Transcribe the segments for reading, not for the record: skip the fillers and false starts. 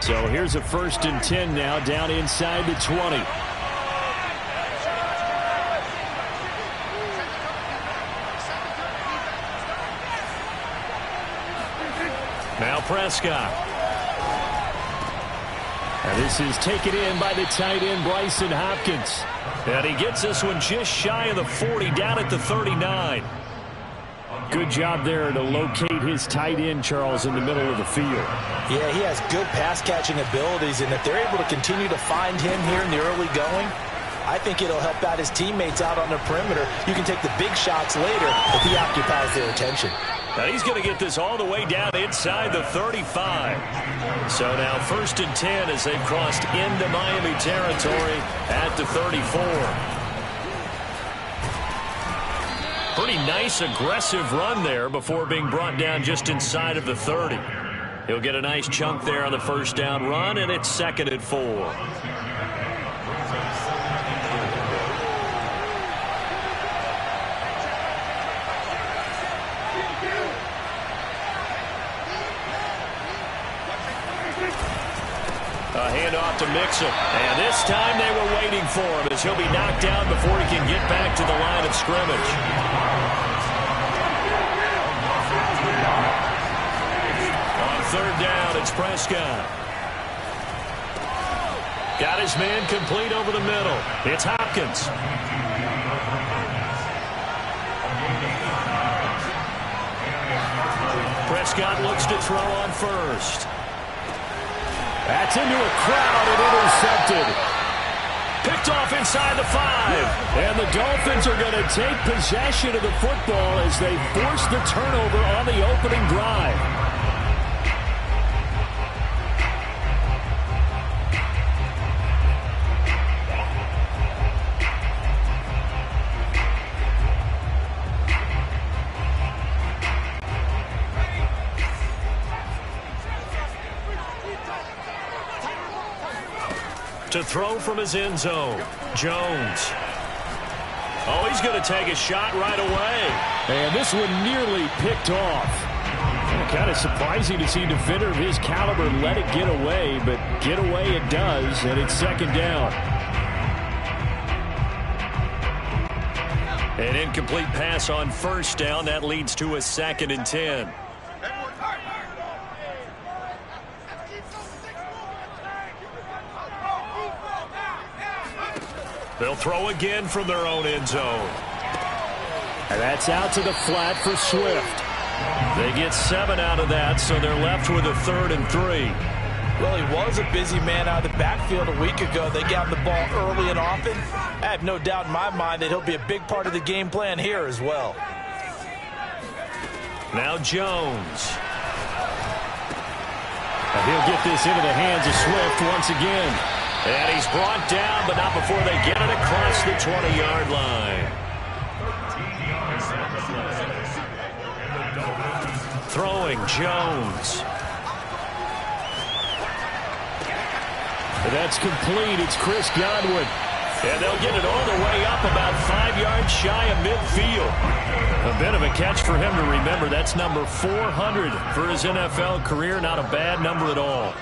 So here's a 1st and 10 now, down inside the 20. Now Prescott. And this is taken in by the tight end, Brycen Hopkins. And he gets this one just shy of the 40, down at the 39. Good job there to locate his tight end, Charles, in the middle of the field. Yeah, he has good pass-catching abilities, and if they're able to continue to find him here in the early going, I think it'll help out his teammates out on the perimeter. You can take the big shots later if he occupies their attention. Now he's going to get this all the way down inside the 35. So now 1st and 10 as they've crossed into Miami territory at the 34. Pretty nice aggressive run there before being brought down just inside of the 30. He'll get a nice chunk there on the 1st down run, and it's 2nd and 4. A handoff to Mixon. And this time they were waiting for him as he'll be knocked down before he can get back to the line of scrimmage. On 3rd down, it's Prescott. Got his man complete over the middle. It's Hopkins. Prescott looks to throw on 1st. That's into a crowd and intercepted. Picked off inside the 5. And the Dolphins are going to take possession of the football as they force the turnover on the opening drive. To throw from his end zone, Jones. Oh, he's going to take a shot right away. And this one nearly picked off. Kind of surprising to see a defender of his caliber let it get away, but get away it does, and it's 2nd down. An incomplete pass on 1st down. That leads to a 2nd and 10. They'll throw again from their own end zone. And that's out to the flat for Swift. They get 7 out of that, so they're left with a 3rd and 3. Well, he was a busy man out of the backfield a week ago. They got the ball early and often. I have no doubt in my mind that he'll be a big part of the game plan here as well. Now Jones. And he'll get this into the hands of Swift once again. And he's brought down, but not before they get it across the 20-yard line. Throwing Jones. And that's complete. It's Chris Godwin. And they'll get it all the way up about 5 yards shy of midfield. A bit of a catch for him to remember. That's number 400 for his NFL career. Not a bad number at all.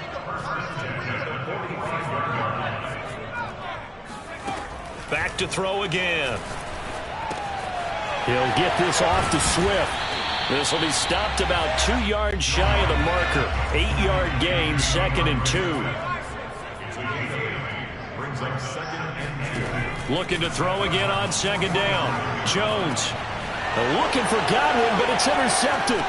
Back to throw again. He'll get this off to Swift. This will be stopped about 2 yards shy of the marker. 8-yard gain, 2nd and 2. Looking to throw again on 2nd down. Jones looking for Godwin, but it's intercepted.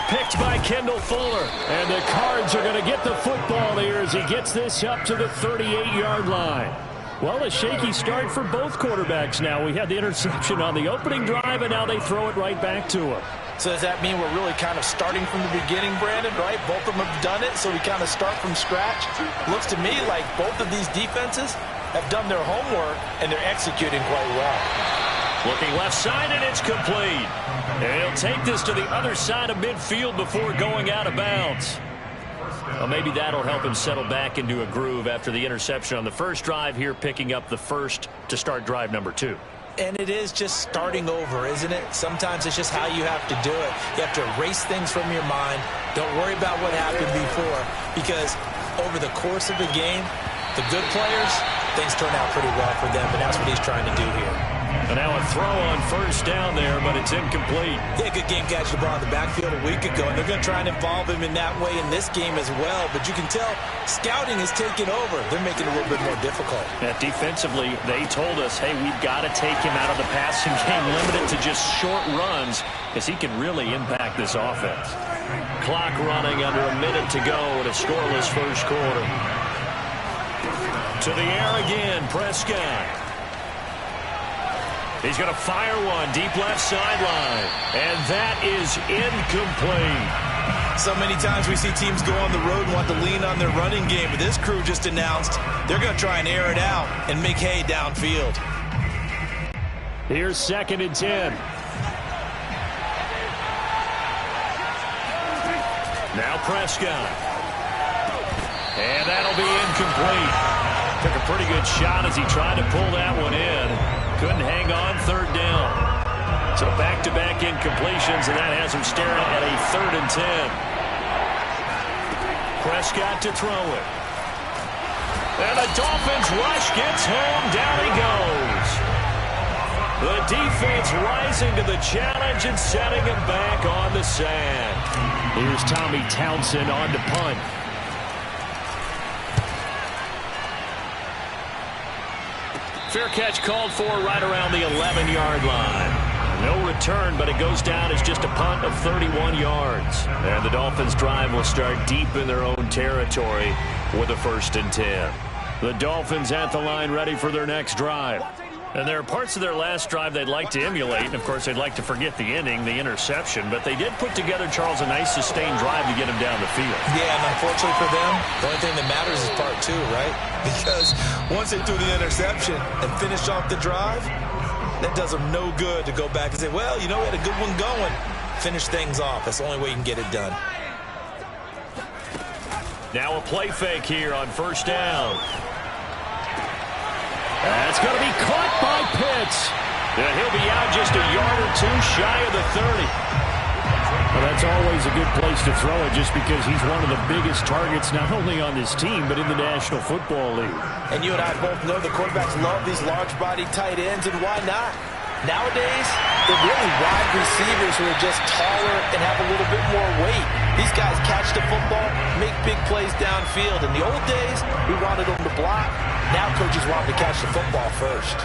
Picked by Kendall Fuller. And the Cards are going to get the football here as he gets this up to the 38-yard line. Well, a shaky start for both quarterbacks now. We had the interception on the opening drive, and now they throw it right back to him. So does that mean we're really kind of starting from the beginning, Brandon, right? Both of them have done it, so we kind of start from scratch. Looks to me like both of these defenses have done their homework, and they're executing quite well. Looking left side, and it's complete. And he'll take this to the other side of midfield before going out of bounds. Well, maybe that'll help him settle back into a groove after the interception on the first drive here, picking up the first to start drive number 2. And it is just starting over, isn't it? Sometimes it's just how you have to do it. You have to erase things from your mind. Don't worry about what happened before, because over the course of the game, the good players, things turn out pretty well for them, and that's what he's trying to do here. And now a throw on first down there, but it's incomplete. Yeah, good game catch the ball in the backfield a week ago, and they're going to try and involve him in that way in this game as well. But you can tell scouting is taking over. They're making it a little bit more difficult. Yeah, defensively, they told us, hey, we've got to take him out of the passing game, limited to just short runs, because he can really impact this offense. Clock running under a minute to go in a scoreless first quarter. To the air again, Prescott. He's going to fire one deep left sideline, and that is incomplete. So many times we see teams go on the road and want to lean on their running game, but this crew just announced they're going to try and air it out and make hay downfield. Here's 2nd and 10. Now Prescott. And that'll be incomplete. Took a pretty good shot as he tried to pull that one in. Couldn't hang on 3rd down. So back-to-back incompletions, and that has him staring at a 3rd and 10. Prescott to throw it. And the Dolphins rush gets home. Down he goes. The defense rising to the challenge and setting him back on the sand. Here's Tommy Townsend on to punt. Fair catch called for right around the 11-yard line. No return, but it goes down as just a punt of 31 yards. And the Dolphins' drive will start deep in their own territory with a 1st and 10. The Dolphins at the line ready for their next drive. And there are parts of their last drive they'd like to emulate. And, of course, they'd like to forget the inning, the interception. But they did put together, Charles, a nice sustained drive to get him down the field. Yeah, and unfortunately for them, the only thing that matters is part 2, right? Because once they threw the interception and finished off the drive, that does them no good to go back and say, well, you know, we had a good one going. Finish things off. That's the only way you can get it done. Now a play fake here on 1st down. That's going to be caught by Pitts. And he'll be out just a yard or 2 shy of the 30. Well, that's always a good place to throw it just because he's one of the biggest targets not only on this team but in the National Football League. And you and I both know the quarterbacks love these large-bodied tight ends, and why not? Nowadays, they're really wide receivers who are just taller and have a little bit more weight. These guys catch the football, make big plays downfield. In the old days, we wanted them to block. Now coaches want them to catch the football first.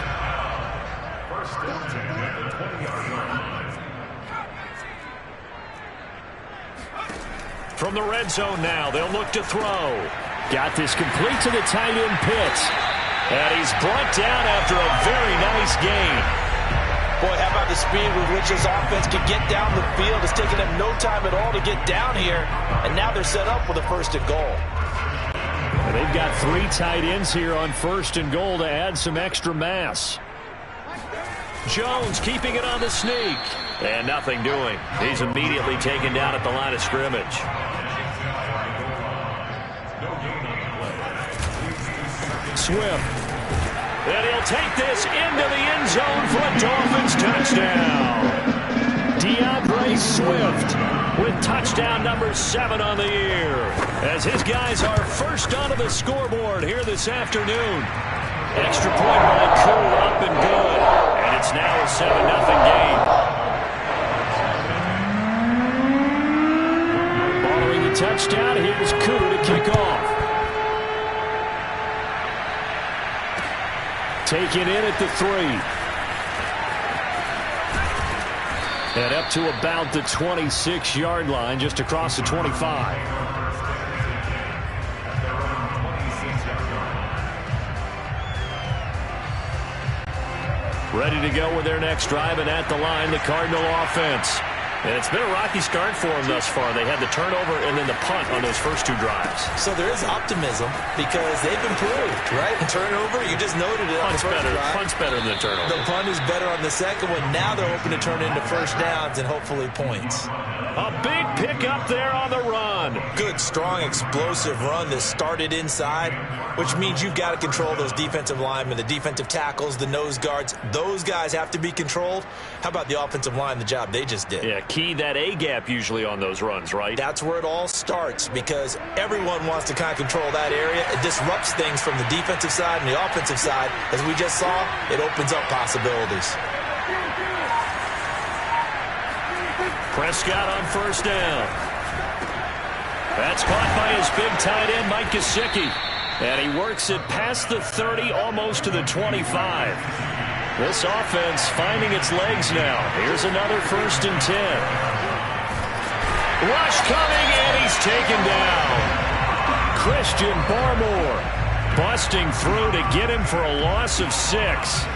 From the red zone now, they'll look to throw. Got this complete to the tight end Pitts. And he's brought down after a very nice gain. Boy, how about the speed with which this offense can get down the field? It's taken them no time at all to get down here. And now they're set up with a 1st and goal. And they've got 3 tight ends here on 1st and goal to add some extra mass. Jones keeping it on the sneak. And nothing doing. He's immediately taken down at the line of scrimmage. Swift. And he'll take this into the end zone for a Dolphins touchdown. DeAndre Swift with touchdown number 7 on the year. As his guys are first onto the scoreboard here this afternoon. Extra point by Koo up and good. And it's now a 7-0 game. Following the touchdown, here's Koo to kick off. Taken in at the 3. And up to about the 26-yard line, just across the 25. Ready to go with their next drive, and at the line, the Cardinal offense. And it's been a rocky start for them thus far. They had the turnover and then the punt on those first 2 drives. So there is optimism because they've improved, right? The turnover, you just noted it on the first drive. Punt's better than the turnover. The punt is better on the second one. Now they're hoping to turn into 1st downs and hopefully points. A big pickup there on the run. Good, strong, explosive run that started inside, which means you've got to control those defensive linemen, the defensive tackles, the nose guards. Those guys have to be controlled. How about the offensive line, the job they just did? Yeah, key that A-gap usually on those runs, right? That's where it all starts because everyone wants to kind of control that area. It disrupts things from the defensive side and the offensive side. As we just saw, it opens up possibilities. Prescott on first down. That's caught by his big tight end, Mike Gesicki. And he works it past the 30, almost to the 25. This offense finding its legs now. Here's another 1st and 10. Rush coming, and he's taken down. Christian Barmore busting through to get him for a loss of 6.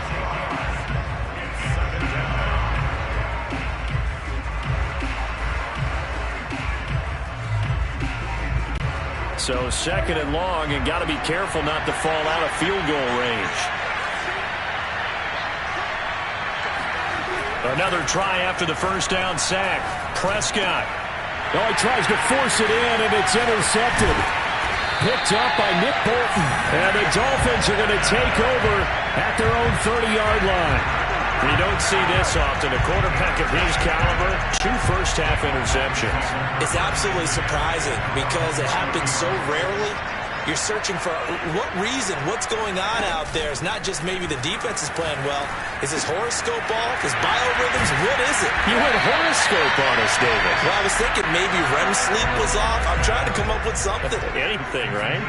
So 2nd and long, and got to be careful not to fall out of field goal range. Another try after the first down sack. Prescott. Oh, he tries to force it in, and it's intercepted. Picked up by Nick Bolton. And the Dolphins are going to take over at their own 30-yard line. You don't see this often. A quarterback of his caliber, 2 first-half interceptions. It's absolutely surprising because it happens so rarely. You're searching for what reason, what's going on out there. It's not just maybe the defense is playing well. Is his horoscope off? His biorhythms? What is it? You went horoscope on us, David. Well, I was thinking maybe REM sleep was off. I'm trying to come up with something. Anything, right?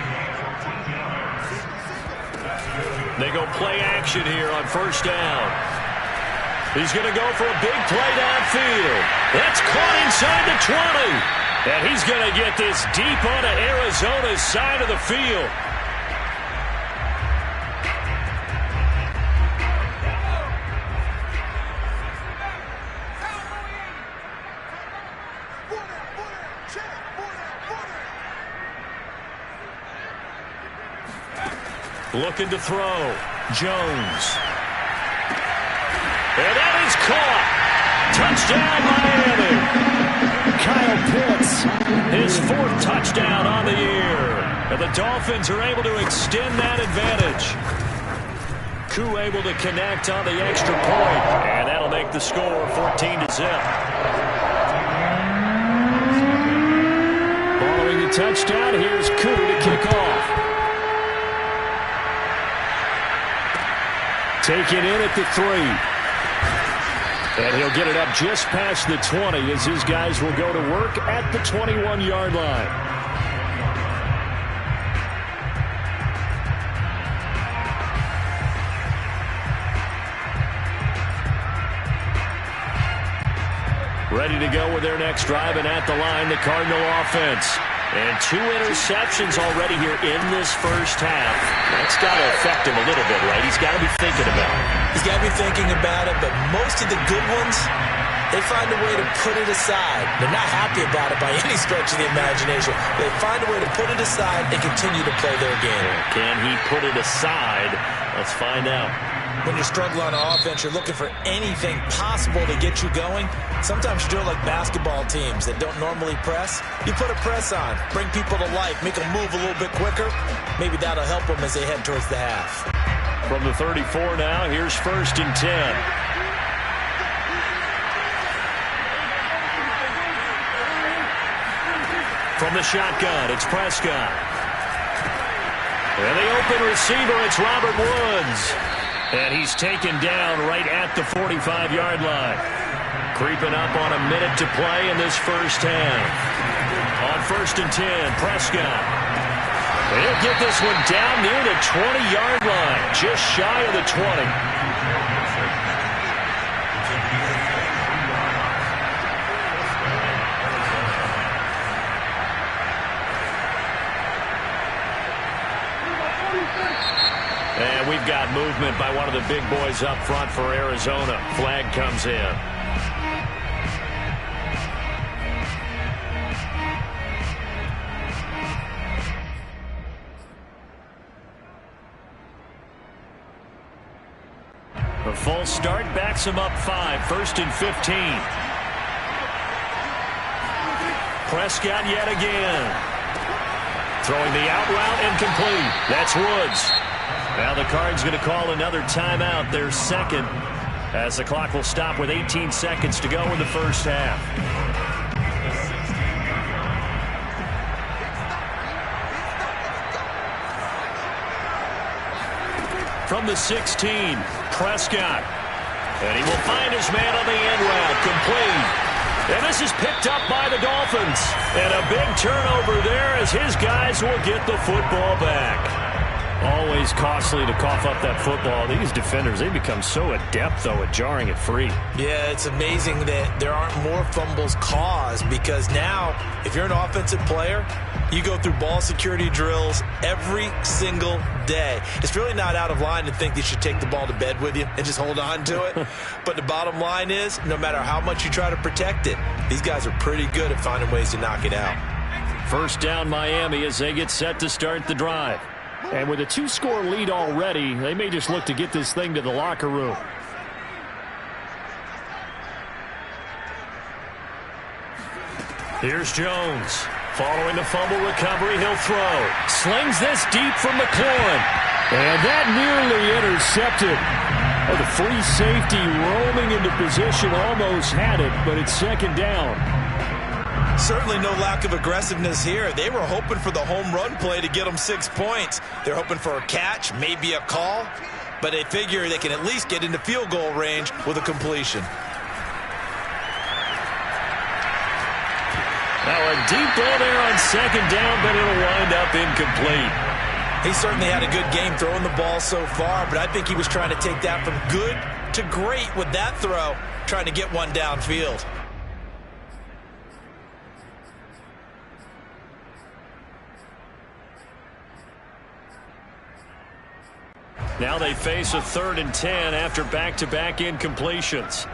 They go play action here on first down. He's going to go for a big play downfield. That's caught inside the 20. And he's going to get this deep onto Arizona's side of the field. Looking to throw. Jones. And that is caught. Touchdown, Miami. Kyle Pitts, his 4th touchdown on the year. And the Dolphins are able to extend that advantage. Koo able to connect on the extra point. And that'll make the score 14-0. Following the touchdown, here's Koo to kick off. Taken in at the 3. And he'll get it up just past the 20 as his guys will go to work at the 21-yard line. Ready to go with their next drive, and at the line, the Cardinal offense. And 2 interceptions already here in this first half. That's got to affect him a little bit, right? He's got to be thinking about it. He's got to be thinking about it, but most of the good ones, they find a way to put it aside. They're not happy about it by any stretch of the imagination. They find a way to put it aside and continue to play their game. Can he put it aside? Let's find out. When you're struggling on offense, you're looking for anything possible to get you going. Sometimes you do it like basketball teams that don't normally press. You put a press on, bring people to life, make them move a little bit quicker. Maybe that'll help them as they head towards the half. From the 34 now, here's 1st and 10. From the shotgun, it's Prescott. And the open receiver, it's Robert Woods. And he's taken down right at the 45-yard line. Creeping up on a minute to play in this first half. On 1st and 10, Prescott. He'll get this one down near the 20-yard line, just shy of the 20. And we've got movement by one of the big boys up front for Arizona. Flag comes in. The full start backs him up 5, 1st and 15. Prescott yet again. Throwing the out route incomplete. That's Woods. Now the Cards going to call another timeout, their second. as the clock will stop with 18 seconds to go in the first half. From the 16, Prescott. And he will find his man on the end route, complete. And this is picked up by the Dolphins. And a big turnover there as his guys will get the football back. Always costly to cough up that football. These defenders, they become so adept, though, at jarring it free. Yeah, it's amazing that there aren't more fumbles caused, because now, if you're an offensive player, you go through ball security drills every single day. It's really not out of line to think you should take the ball to bed with you and just hold on to it. But the bottom line is, no matter how much you try to protect it, these guys are pretty good at finding ways to knock it out. First down, Miami, as they get set to start the drive. And with a 2-score lead already, they may just look to get this thing to the locker room. Here's Jones. Following the fumble recovery, he'll throw. Slings this deep from McLaurin. And that nearly intercepted. Oh, the free safety roaming into position almost had it, but it's second down. Certainly no lack of aggressiveness here. They were hoping for the home run play to get them 6 points. They're hoping for a catch, maybe a call, but they figure they can at least get into field goal range with a completion. Now a deep ball there on second down, but it'll wind up incomplete. He certainly had a good game throwing the ball so far, but I think he was trying to take that from good to great with that throw, trying to get one downfield. Now they face a 3rd and 10 after back-to-back incompletions.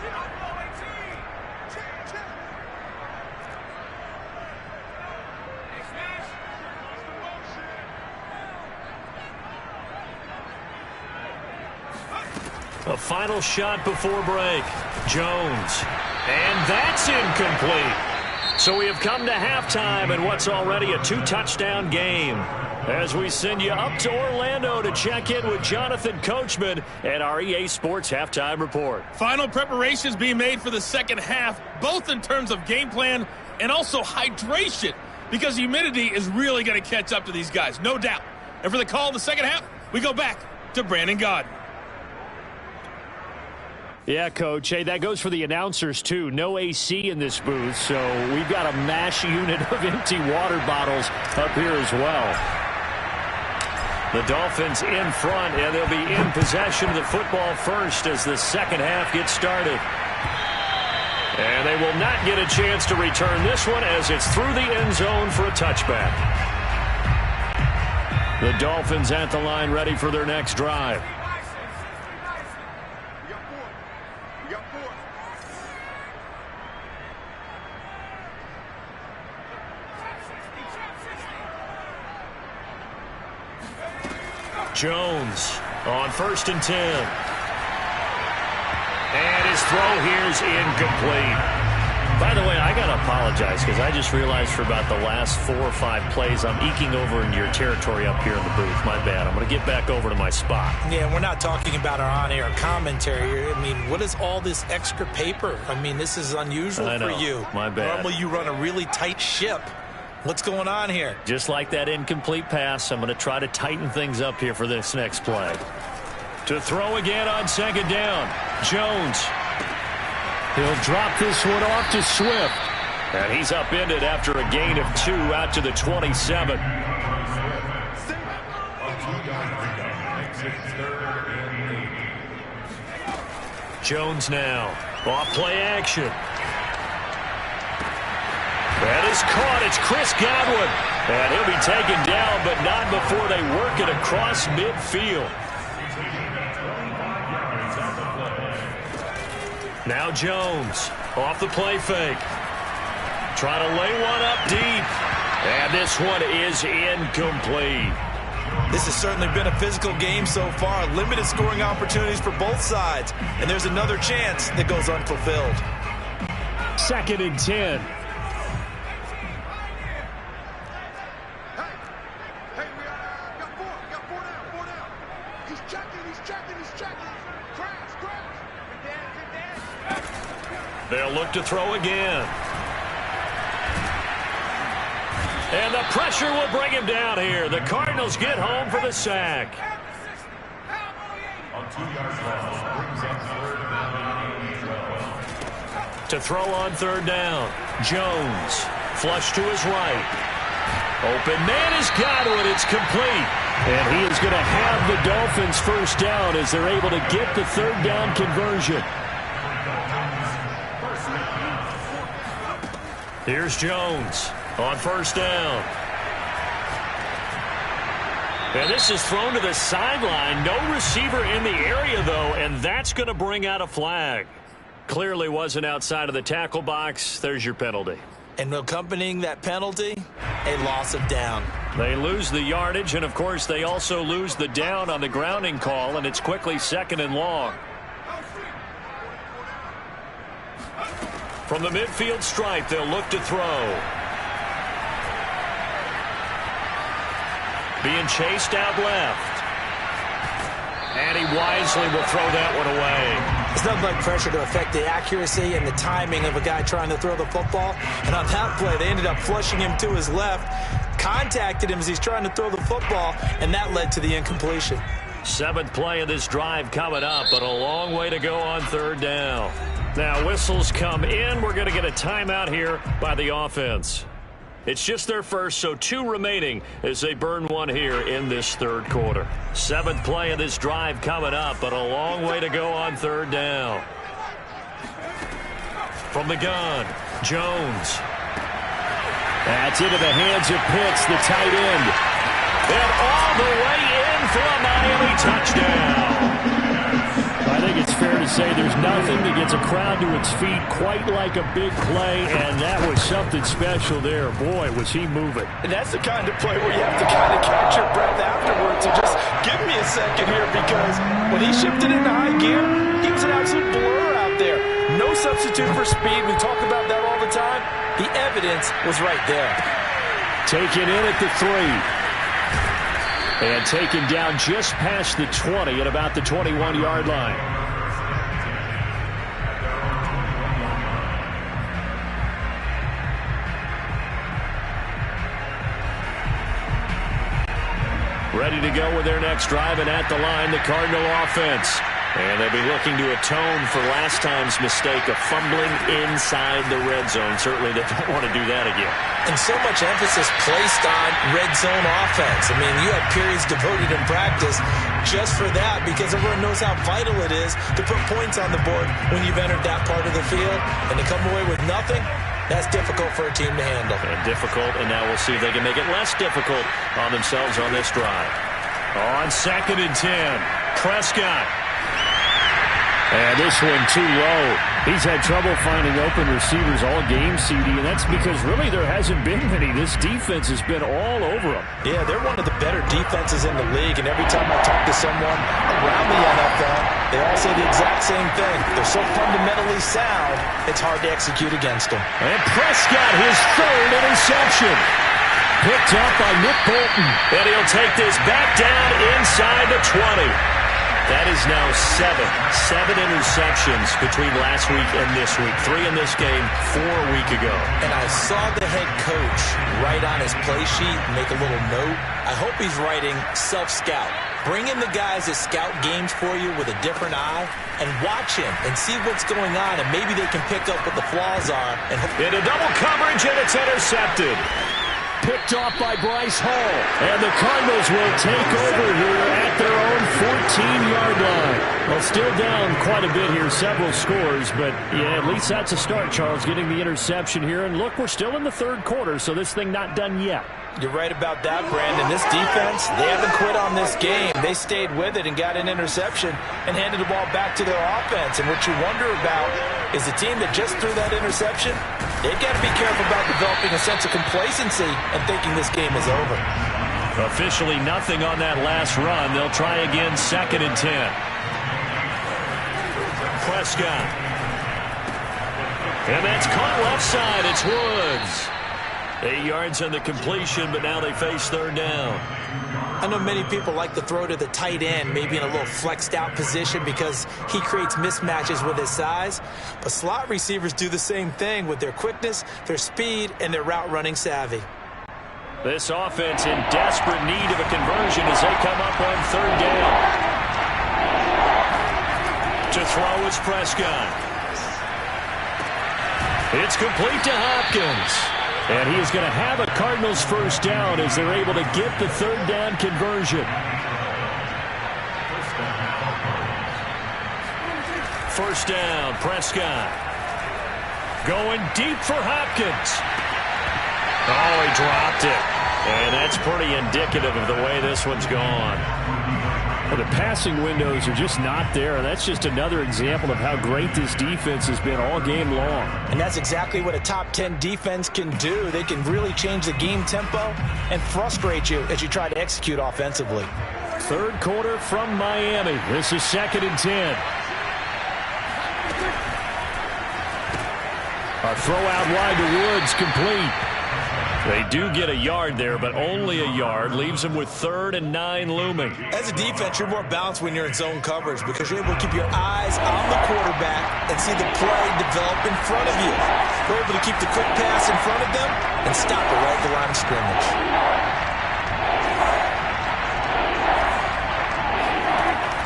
A final shot before break. Jones. And that's incomplete. So we have come to halftime in what's already a 2-touchdown game. As we send you up to Orlando to check in with Jonathan Coachman at our EA Sports Halftime Report. Final preparations being made for the second half, both in terms of game plan and also hydration, because humidity is really going to catch up to these guys, no doubt. And for the call of the second half, we go back to Brandon Gaudin. Yeah, Coach. Hey, that goes for the announcers, too. No AC in this booth, so we've got a mash unit of empty water bottles up here as well. The Dolphins in front, and they'll be in possession of the football first as the second half gets started. And they will not get a chance to return this one as it's through the end zone for a touchback. The Dolphins at the line ready for their next drive. Jones on 1st and 10. And his throw here is incomplete. By the way, I got to apologize because I just realized for about the last 4 or 5 plays I'm eking over into your territory up here in the booth. My bad. I'm going to get back over to my spot. Yeah, we're not talking about our on-air commentary. I mean, what is all this extra paper? I mean, this is unusual for you. My bad. Normally you run a really tight ship. What's going on here? Just like that incomplete pass, I'm going to try to tighten things up here for this next play. To throw again on second down, Jones. He'll drop this one off to Swift. And he's upended after a gain of 2 out to the 27. Jones now. Off play action. That is caught. It's Chris Godwin. And he'll be taken down, but not before they work it across midfield. Now Jones off the play fake. Trying to lay one up deep. And this one is incomplete. This has certainly been a physical game so far. Limited scoring opportunities for both sides. And there's another chance that goes unfulfilled. 2nd and 10. They'll look to throw again. And the pressure will bring him down here. The Cardinals get home for the sack. To throw on third down. Jones. Flush to his right. Open man is Godwin. It's complete. And he is going to have the Dolphins first down as they're able to get the third down conversion. Here's Jones on first down. And this is thrown to the sideline. No receiver in the area, though, and that's going to bring out a flag. Clearly wasn't outside of the tackle box. There's your penalty. And accompanying that penalty, a loss of down. They lose the yardage, and, of course, they also lose the down on the grounding call, and it's quickly 2nd and long. From the midfield stripe, they'll look to throw. Being chased out left. And he wisely will throw that one away. It's nothing like pressure to affect the accuracy and the timing of a guy trying to throw the football. And on that play, they ended up flushing him to his left, contacted him as he's trying to throw the football, and that led to the incompletion. 7th play of this drive coming up, but a long way to go on third down. Now whistles come in. We're going to get a timeout here by the offense. It's just their first, so 2 remaining as they burn one here in this third quarter. 7th play of this drive coming up, but a long way to go on third down. From the gun, Jones. That's into the hands of Pitts, the tight end. And all the way in for a Miami touchdown. I think it's fair to say there's nothing that gets a crowd to its feet quite like a big play, and that was something special there. Boy, was he moving. And that's the kind of play where you have to kind of catch your breath afterwards. So just give me a second here, because when he shifted into high gear, he was an absolute blur out there. No substitute for speed. We talk about that all the time. The evidence was right there. Taken in at the 3. And taken down just past the 20 at about the 21-yard line. Ready to go with their next drive, and at the line, the Cardinal offense. And they'll be looking to atone for last time's mistake of fumbling inside the red zone. Certainly they don't want to do that again. And so much emphasis placed on red zone offense. I mean, you have periods devoted in practice just for that, because everyone knows how vital it is to put points on the board when you've entered that part of the field. And to come away with nothing, that's difficult for a team to handle. And difficult, and now we'll see if they can make it less difficult on themselves on this drive. On 2nd and 10, Prescott. And this one too low. He's had trouble finding open receivers all game, CD, and that's because really there hasn't been many. This defense has been all over them. Yeah, they're one of the better defenses in the league, and every time I talk to someone around the NFL, they all say the exact same thing. They're so fundamentally sound, it's hard to execute against them. And Prescott, his 3rd interception. Picked up by Nick Bolton. And he'll take this back down inside the 20. That is now 7 interceptions between last week and this week. 3 in this game, 4 a week ago. And I saw the head coach write on his play sheet, make a little note. I hope he's writing self-scout. Bring in the guys that scout games for you with a different eye and watch him and see what's going on, and maybe they can pick up what the flaws are. And into double coverage, and it's intercepted. Picked off by Bryce Hall. And the Cardinals will take over here at their own 14-yard line. Well, still down quite a bit here, several scores, but yeah, at least that's a start, Charles, getting the interception here. And look, we're still in the third quarter, so this thing not done yet. You're right about that, Brandon. This defense, they haven't quit on this game. They stayed with it and got an interception and handed the ball back to their offense. And what you wonder about is the team that just threw that interception, they've got to be careful about developing a sense of complacency and thinking this game is over. Officially nothing on that last run. They'll try again, 2nd and 10. Prescott. And that's caught left side. It's Woods. 8 yards on the completion, but now they face third down. I know many people like to throw to the tight end, maybe in a little flexed out position because he creates mismatches with his size. But slot receivers do the same thing with their quickness, their speed, and their route running savvy. This offense in desperate need of a conversion as they come up on third down. To throw is Prescott. It's complete to Hopkins. And he is going to have a Cardinals first down as they're able to get the third down conversion. First down, Prescott. Going deep for Hopkins. Oh, he dropped it. And that's pretty indicative of the way this one's gone. Well, the passing windows are just not there. And that's just another example of how great this defense has been all game long. And that's exactly what a top 10 defense can do. They can really change the game tempo and frustrate you as you try to execute offensively. Third quarter from Miami. This is 2nd and 10. A throw out wide to Woods, complete. They do get a yard there, but only a yard. Leaves them with 3rd and 9 looming. As a defense, you're more balanced when you're in zone coverage because you're able to keep your eyes on the quarterback and see the play develop in front of you. You're able to keep the quick pass in front of them and stop it right at the line of scrimmage.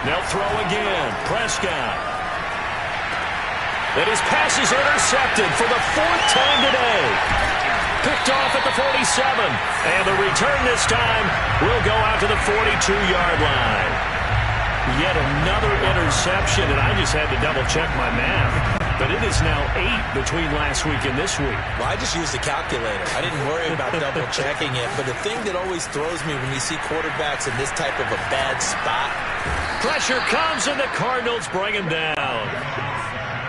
They'll throw again. Prescott. And his pass is intercepted for the 4th time today. Picked off at the 47. And the return this time will go out to the 42-yard line. Yet another interception, and I just had to double-check my math. But it is now 8 between last week and this week. Well, I just used a calculator. I didn't worry about double-checking it. But the thing that always throws me when you see quarterbacks in this type of a bad spot. Pressure comes, and the Cardinals bring him down.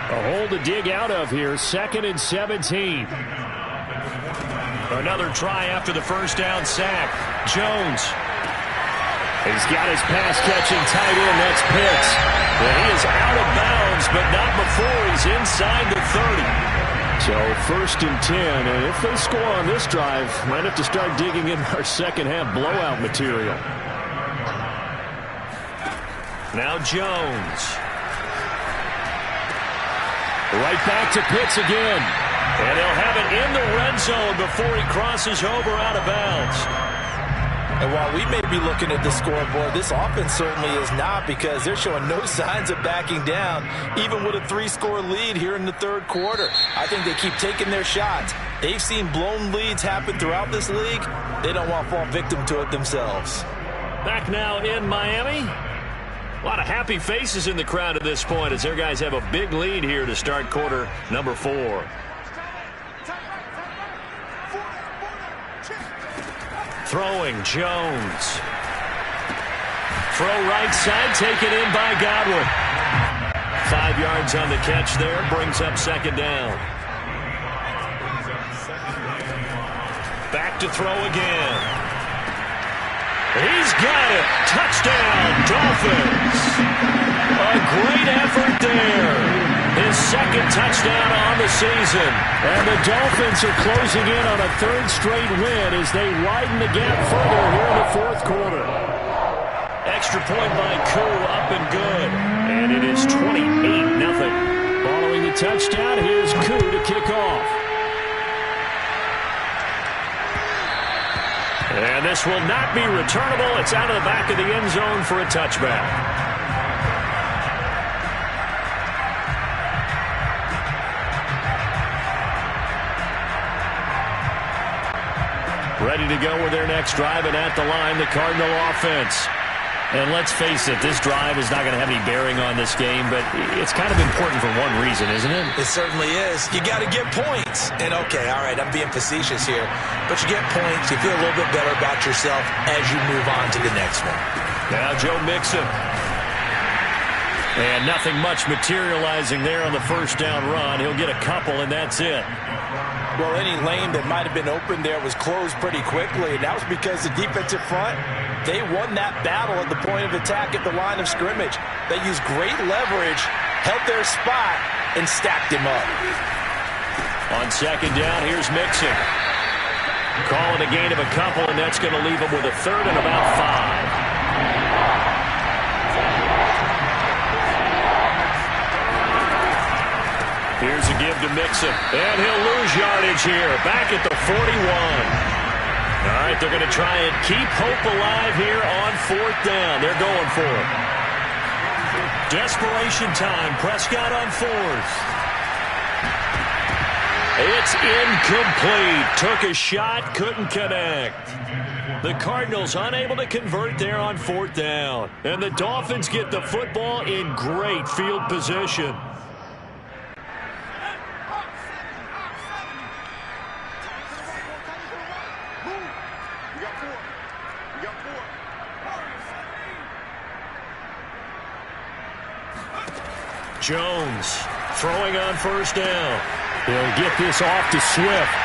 A hole to dig out of here, 2nd and 17. Another try after the first down sack. Jones. He's got his pass-catching tight end. That's Pitts. And he is out of bounds, but not before he's inside the 30. So 1st and 10. And if they score on this drive, might have to start digging in our second-half blowout material. Now Jones. Right back to Pitts again. And they'll have it in the red zone before he crosses over out of bounds. And while we may be looking at the scoreboard, this offense certainly is not because they're showing no signs of backing down, even with a 3-score lead here in the 3rd quarter. I think they keep taking their shots. They've seen blown leads happen throughout this league. They don't want to fall victim to it themselves. Back now in Miami. A lot of happy faces in the crowd at this point as their guys have a big lead here to start quarter number 4. Throwing, Jones. Throw right side, taken in by Godwin. 5 yards on the catch there, brings up 2nd down. Back to throw again. He's got it. Touchdown, Dolphins. A great effort there. His 2nd touchdown on the season. And the Dolphins are closing in on a 3rd straight win as they widen the gap further here in the 4th quarter. Extra point by Koo, up and good. And it is 28-0. Following the touchdown, here's Koo to kick off. And this will not be returnable. It's out of the back of the end zone for a touchback. Ready to go with their next drive, and at the line, the Cardinal offense. And let's face it, this drive is not going to have any bearing on this game, but it's kind of important for one reason, isn't it? It certainly is. You got to get points. And okay, all right, I'm being facetious here, but you get points, you feel a little bit better about yourself as you move on to the next one. Now Joe Mixon. And nothing much materializing there on the first down run. He'll get a couple, and that's it. Well, any lane that might have been open there was closed pretty quickly, and that was because the defensive front, they won that battle at the point of attack at the line of scrimmage. They used great leverage, held their spot, and stacked him up. On 2nd down, here's Mixon. Call it a gain of a couple, and that's going to leave them with a third and about 5. Here's a give to Mixon, and he'll lose yardage here, back at the 41. All right, they're going to try and keep hope alive here on 4th down. They're going for it. Desperation time. Prescott on 4th. It's incomplete. Took a shot, couldn't connect. The Cardinals unable to convert there on 4th down. And the Dolphins get the football in great field position. Jones throwing on 1st down. He'll get this off to Swift.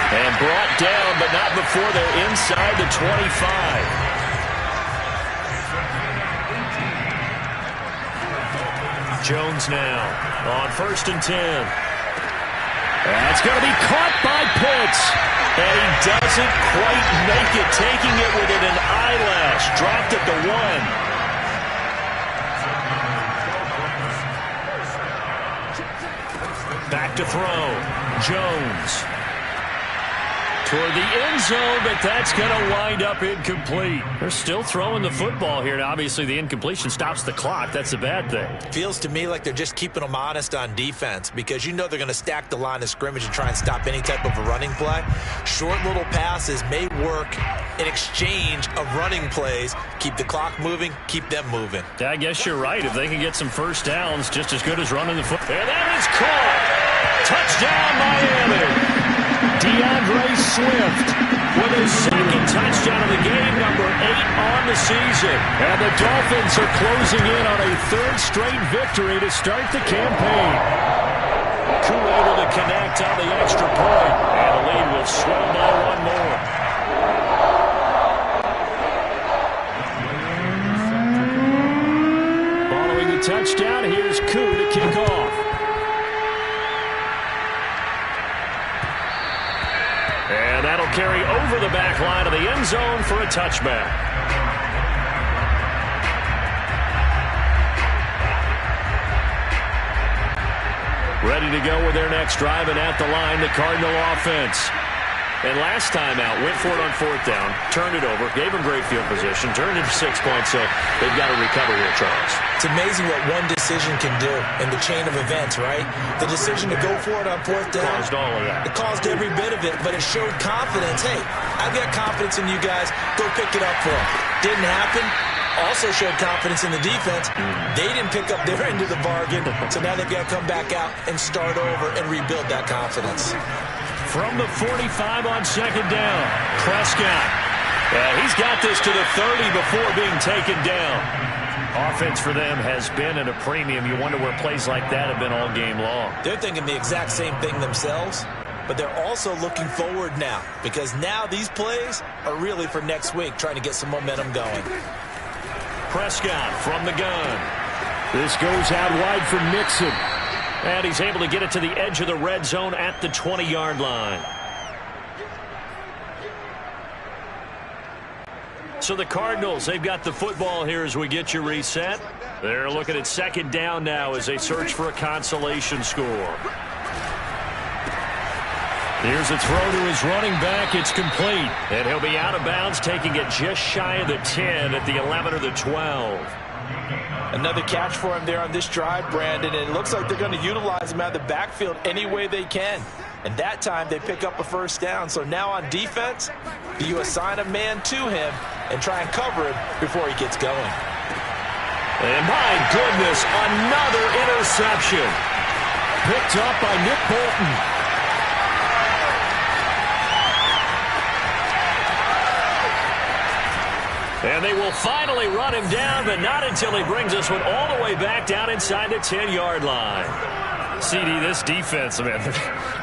And brought down, but not before they're inside the 25. Jones now on 1st and 10. That's going to be caught by Pitts. And he doesn't quite make it, taking it within an eyelash. Dropped at the 1. Back to throw. Jones. Toward the end zone, but that's going to wind up incomplete. They're still throwing the football here, and obviously the incompletion stops the clock. That's a bad thing. Feels to me like they're just keeping them honest on defense, because you know they're going to stack the line of scrimmage and try and stop any type of a running play. Short little passes may work in exchange of running plays. Keep the clock moving, keep them moving. I guess you're right. If they can get some first downs, just as good as running the football. And that is caught. Touchdown, Miami. DeAndre Swift with his second touchdown of the game, number 8 on the season. And the Dolphins are closing in on a 3rd straight victory to start the campaign. Koo able to connect on the extra point, and the lead will swell by 1 more. Following the touchdown, here's Koo to kick off. And that'll carry over the back line of the end zone for a touchback. Ready to go with their next drive, and at the line, the Cardinal offense. And last time out, went for it on 4th down, turned it over, gave them great field position, turned it for 6 points, so they've got to recover here, Charles. It's amazing what one decision can do in the chain of events, right? The decision to go for it on 4th down. Caused all of that. It caused every bit of it, but it showed confidence. Hey, I've got confidence in you guys. Go pick it up for them. Didn't happen. Also showed confidence in the defense. They didn't pick up their end of the bargain, so now they've got to come back out and start over and rebuild that confidence. From the 45 on 2nd down, Prescott. He's got this to the 30 before being taken down. Offense for them has been at a premium. You wonder where plays like that have been all game long. They're thinking the exact same thing themselves, but they're also looking forward now, because now these plays are really for next week, trying to get some momentum going. Prescott from the gun. This goes out wide for Mixon. And he's able to get it to the edge of the red zone at the 20-yard line. So the Cardinals, they've got the football here as we get you reset. They're looking at 2nd down now as they search for a consolation score. Here's a throw to his running back. It's complete. And he'll be out of bounds, taking it just shy of the 10 at the 11 or the 12. Another catch for him there on this drive, Brandon. And it looks like they're going to utilize him out of the backfield any way they can. And that time they pick up a 1st down. So now on defense, do you assign a man to him and try and cover him before he gets going? And my goodness, another interception. Picked up by Nick Bolton. And they will finally run him down, but not until he brings this one all the way back down inside the 10-yard line. CD, this defense, man,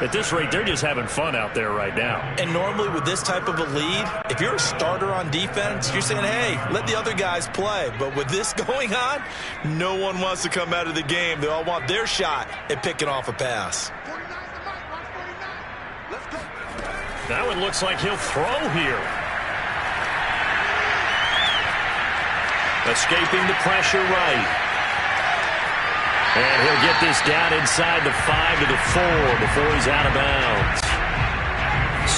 at this rate, they're just having fun out there right now. And normally with this type of a lead, if you're a starter on defense, you're saying, hey, let the other guys play. But with this going on, no one wants to come out of the game. They all want their shot at picking off a pass. Now it looks like he'll throw here. Escaping the pressure right. And he'll get this down inside the 5 to the 4 before he's out of bounds.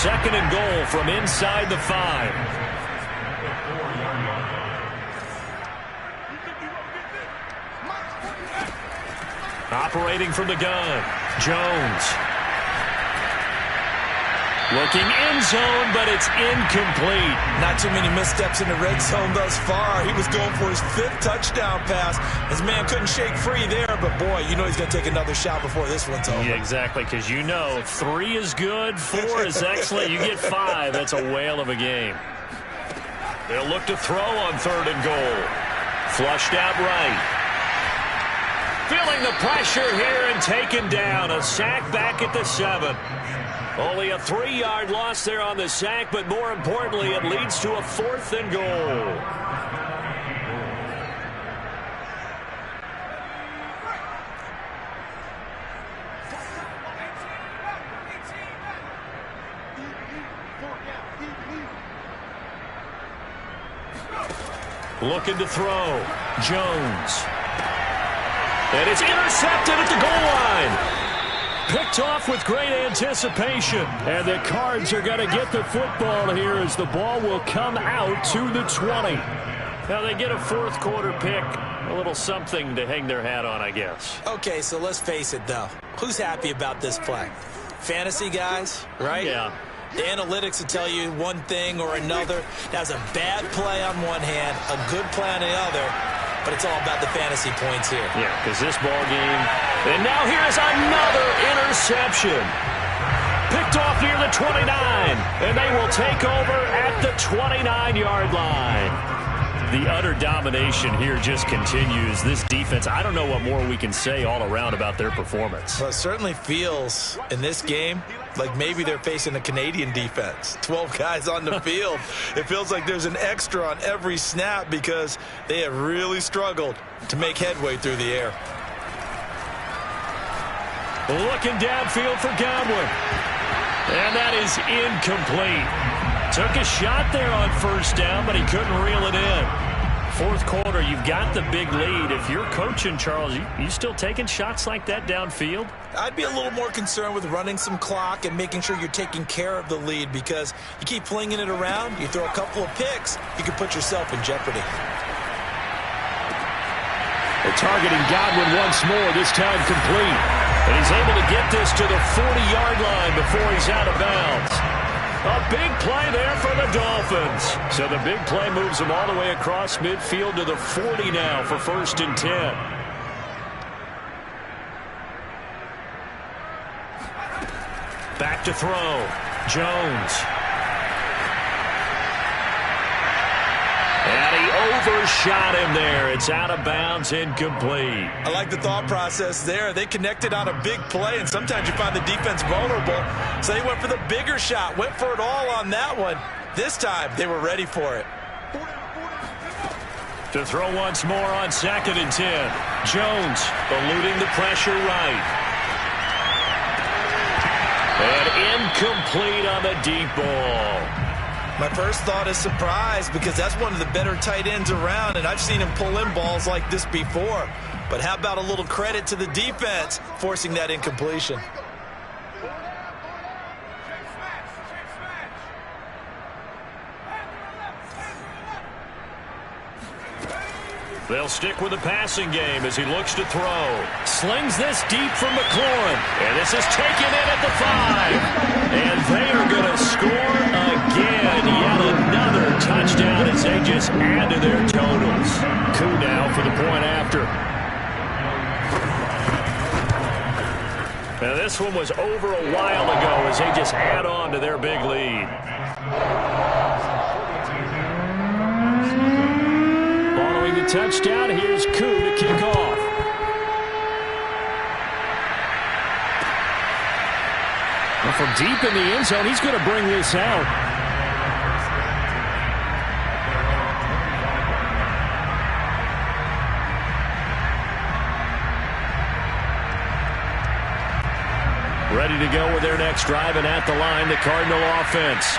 2nd and goal from inside the 5. Operating from the gun, Jones. Looking end zone, but it's incomplete. Not too many missteps in the red zone thus far. He was going for his 5th touchdown pass. His man couldn't shake free there, but boy, you know he's going to take another shot before this one's over. Yeah, exactly, because you know 3 is good, 4 is excellent. You get 5, that's a whale of a game. They'll look to throw on 3rd and goal. Flushed out right. Feeling the pressure here and taken down. A sack back at the 7. Only a 3-yard loss there on the sack, but more importantly, it leads to a 4th and goal. Looking to throw. Jones. And it's intercepted at the goal line. Picked off with great anticipation. And the Cards are going to get the football here as the ball will come out to the 20. Now they get a 4th quarter pick. A little something to hang their hat on, I guess. Okay, so let's face it, though. Who's happy about this play? Fantasy guys, right? Yeah. The analytics will tell you one thing or another. That's a bad play on one hand, a good play on the other. But it's all about the fantasy points here. Yeah, because this ball game. And now here's another interception. Picked off near the 29. And they will take over at the 29-yard line. The utter domination here just continues. This defense, I don't know what more we can say all around about their performance. Well, it certainly feels in this game like maybe they're facing a Canadian defense. 12 guys on the field. It feels like there's an extra on every snap because they have really struggled to make headway through the air. Looking downfield for Godwin. And that is incomplete. Took a shot there on 1st down, but he couldn't reel it in. 4th quarter, you've got the big lead. If you're coaching, Charles, you still taking shots like that downfield? I'd be a little more concerned with running some clock and making sure you're taking care of the lead because you keep flinging it around, you throw a couple of picks, you can put yourself in jeopardy. They're targeting Godwin once more, this time complete. And he's able to get this to the 40-yard line before he's out of bounds. A big play there for the Dolphins. So the big play moves them all the way across midfield to the 40 now for 1st and 10. Back to throw. Jones. And he overshot him there. It's out of bounds, incomplete. I like the thought process there. They connected on a big play, and sometimes you find the defense vulnerable. So they went for the bigger shot, went for it all on that one. This time, they were ready for it. To throw once more on 2nd and 10. Jones eluding the pressure right. And incomplete on the deep ball. My first thought is surprise because that's one of the better tight ends around, and I've seen him pull in balls like this before. But how about a little credit to the defense forcing that incompletion? They'll stick with the passing game as he looks to throw. Slings this deep from McLaurin. And this is taken in at the 5. And they are going to score again. Yet another touchdown as they just add to their totals. Coup now for the point after. Now this one was over a while ago as they just add on to their big lead. Following the touchdown, here's Koo to kick off. Well, from deep in the end zone, he's going to bring this out. Ready to go with their next drive, and at the line, the Cardinal offense.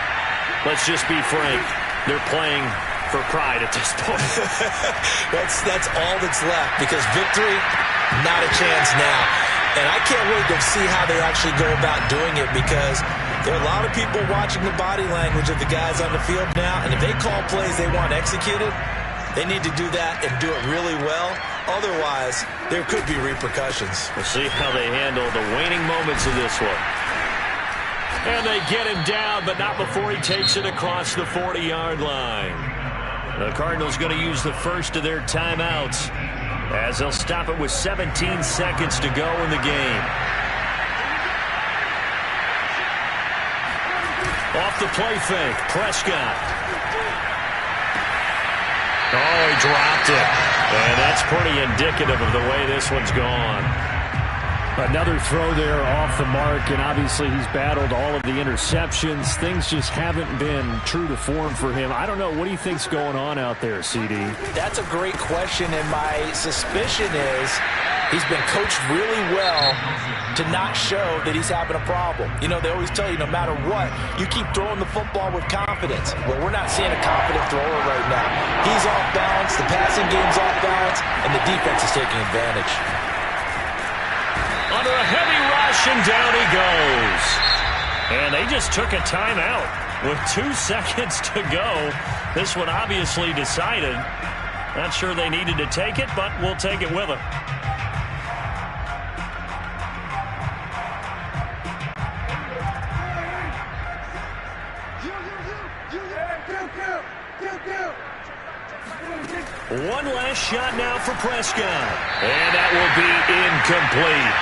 Let's just be frank. They're playing for pride at this point. That's all that's left, because victory, not a chance now. And I can't wait to see how they actually go about doing it, because there are a lot of people watching the body language of the guys on the field now, and if they call plays they want executed, they need to do that and do it really well. Otherwise, there could be repercussions. We'll see how they handle the waning moments of this one. And they get him down, but not before he takes it across the 40-yard line. The Cardinals going to use the first of their timeouts, as they'll stop it with 17 seconds to go in the game. Off the play fake, Prescott. Oh, he dropped it. And that's pretty indicative of the way this one's gone. Another throw there off the mark, and obviously he's battled all of the interceptions. Things just haven't been true to form for him. I don't know. What do you think's going on out there, CD? That's a great question, and my suspicion is he's been coached really well to not show that he's having a problem. You know, they always tell you no matter what, you keep throwing the football with confidence. Well, we're not seeing a confident thrower right now. He's off balance, the passing game's off balance, and the defense is taking advantage. Under a heavy rush, and down he goes. And they just took a timeout with 2 seconds to go. This one obviously decided. Not sure they needed to take it, but we'll take it with them. One last shot now for Prescott. And that will be incomplete,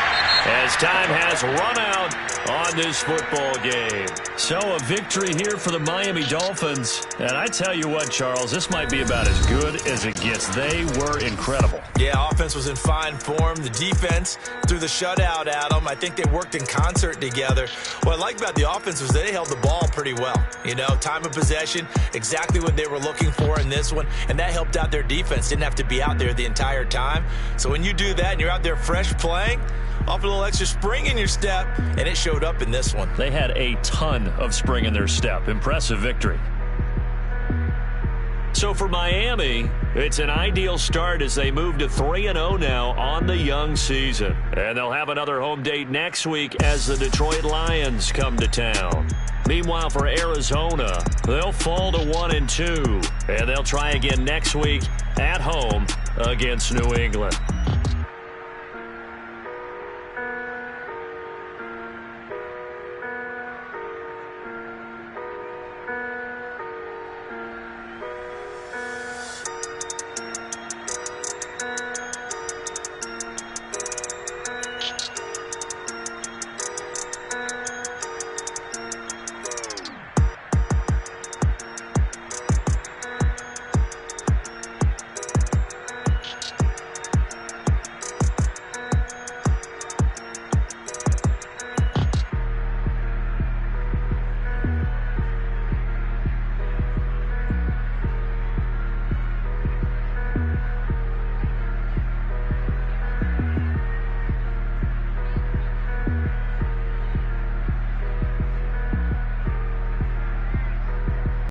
as time has run out on this football game. So a victory here for the Miami Dolphins. And I tell you what, Charles, this might be about as good as it gets. They were incredible. Yeah, offense was in fine form. The defense threw the shutout at them. I think they worked in concert together. What I like about the offense was they held the ball pretty well. You know, time of possession, exactly what they were looking for in this one, and that helped out their defense. Didn't have to be out there the entire time. So when you do that and you're out there fresh playing, off a little extra spring in your step, and it showed up in this one. They had a ton of spring in their step. Impressive victory. So for Miami, it's an ideal start as they move to 3-0 now on the young season. And they'll have another home date next week as the Detroit Lions come to town. Meanwhile, for Arizona, they'll fall to 1-2. And they'll try again next week at home against New England.